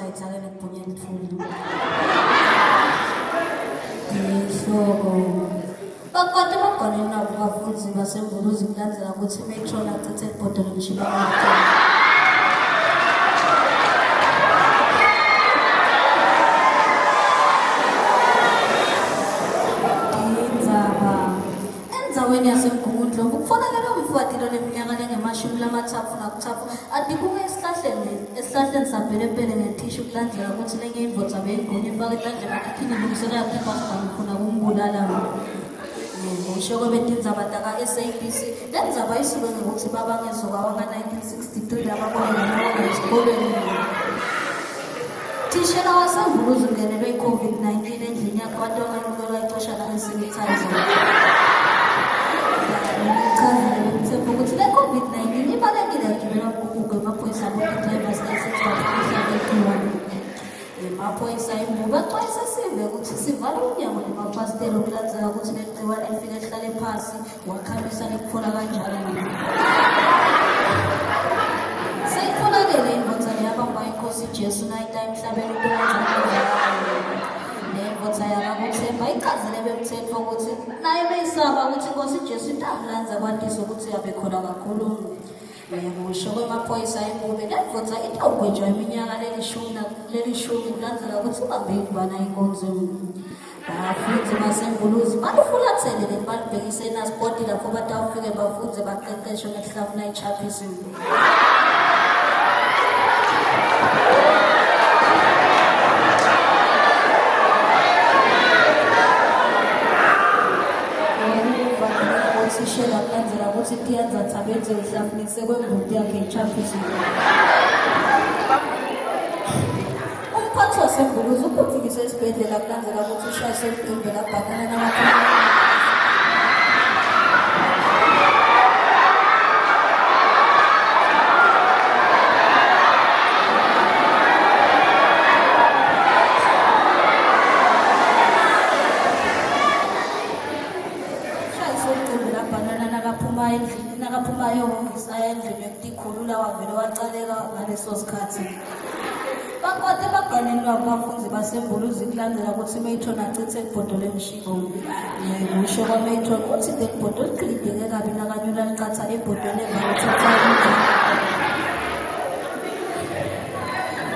rights ake nekubhunyela ithulo. Ngihloko. Bakade bagonela nabo abafundi basembuluzi kulandzela ukuthi metro lachithe ibhodolo lishilo lakhe. Enzaweni yasemgungundlovu kufanele umfuatilo leminyaka lengemashumi lamathathu nakuthathu adibuke esihlahleni sabhelepele ngethishu kulandlela ukuthi lenye imvodza beyingqonya ifake etandleni akikhini ilungisela yaphepha ngifuna kumbulala. Ngisho kwebetindzaba taka-SABC lendzaba isuke ngokuthi babangezoka waka-1963 lababonga esikolweni. Thishela wasembuluzi ungenelwe i-COVID-19 endlini yakhe abantu abanqubelwa ixesha la-sanitizer. Ukuthi le COVID-19 ibalekile yagibela ukuguga emaphoyisa abo-drivers ka-6 emaphoyisa imbuka axwayisa sive ukuthi sivale umnyango nemafasitela ukulandzela ukuthi le gciwane lifike lihlale phasi wakhambisa likuphola kanjalo. Seyitholakele indvodza leyabamba inkosi Jesu nayita emhlabeni nemvodza yakakuthemba ichazele bemthetho ukuthi naye beyisaba ukuthi inkosi Jesu intamlanza kwandisa ukuthi yabe khona kakhulu. Ngisho kwemaphoyisa embume lemvodza itawugwetshwa iminyaka lelishumi kulandzela ukuthi ubambe ikubana inkonzo. Abafundi basembuluzi balifulathele balibhekise eNaspoti lapho batawufike bafunze baqeqeshwe ngesihlafuna ichapism. Sishela kulandzela ukuthi tiyanza tsabenze uhlafunise kwembuti yakhe ichapism. Umphathi wasembuluzi uphutfikiswe esibhedlela kulandzela ukuthi ushayise emdumbe labhakana namakhulu. Nakaphumayo isaya endlini yokukhulula wavele wacaleka ngaleso sikhathi. Bakade baganelwa abafundi basembuluzi kulandela ukuthi Mayton achithe ibhodolo emshiko. Ngisho kwaMayton uthi le bhodolo liqhilibheke kabi nakanyula liqatha ibhodolo evalothatha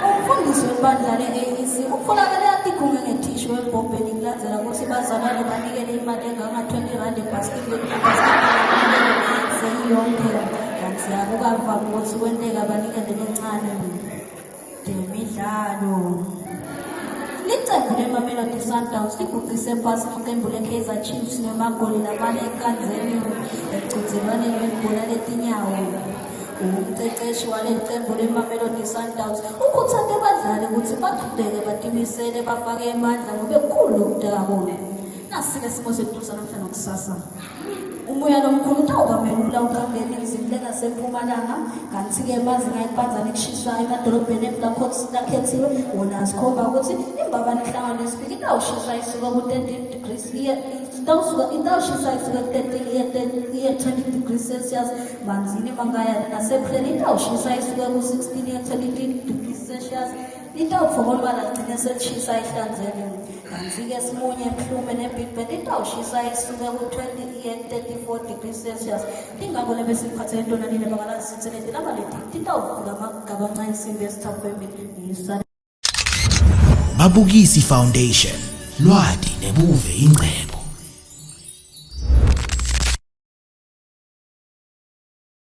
umfundisi webandla le-AEC ufunakele atigunge ngethishu wembhombeni kulandela ukuthi bazalwane banikele imali enganga-R20 ebhasikilini seyiyonke kanti akukavami ukuthi kwenteka banikele lencane. Demidlalo licembu leMamelodi Sundowns liguqise phasi iqembu le-Kaizer Chiefs nemagoli lamane enkanzeni ekuchithelwaneni lwebhola letinyawo. Umceceshi waleli qembu leMamelodi Sundowns ukhuthaze abadlali ukuthi baqhubeke batimisele bafake emandla ngoba kukhulu ukudakwa. Nasi-ke simo sethu sanamhla nokusasa. Umoya lomkhulu utawukamelula ukangena emzini ngasempumalanga kanti-ke mazinga ibanzana ekushiswa emadolobheni lakhethiwe wona asikhomba ukuthi imbabane ehlangano esifika itawushisa isuka ku-13 degrees itawushisa isuka ku-13 iye 20 degrees Celsius manzini mangaya nasephuleni itawushisa isuka ku-16 iye 23 degrees Celsius itawufokolwa lagcine selishisa ehlanzeni. Kanti-ke simunye Mhlume ne-Big Band itawushisa isuka ku-20 iye 34 degrees Celsius. Ingakho bese liphathele entonanile bakalazisitheleti labaleti titawuvula amagaba amancane insimbi esithafweni Mabukisi Foundation, lwati nebuve ingcebo.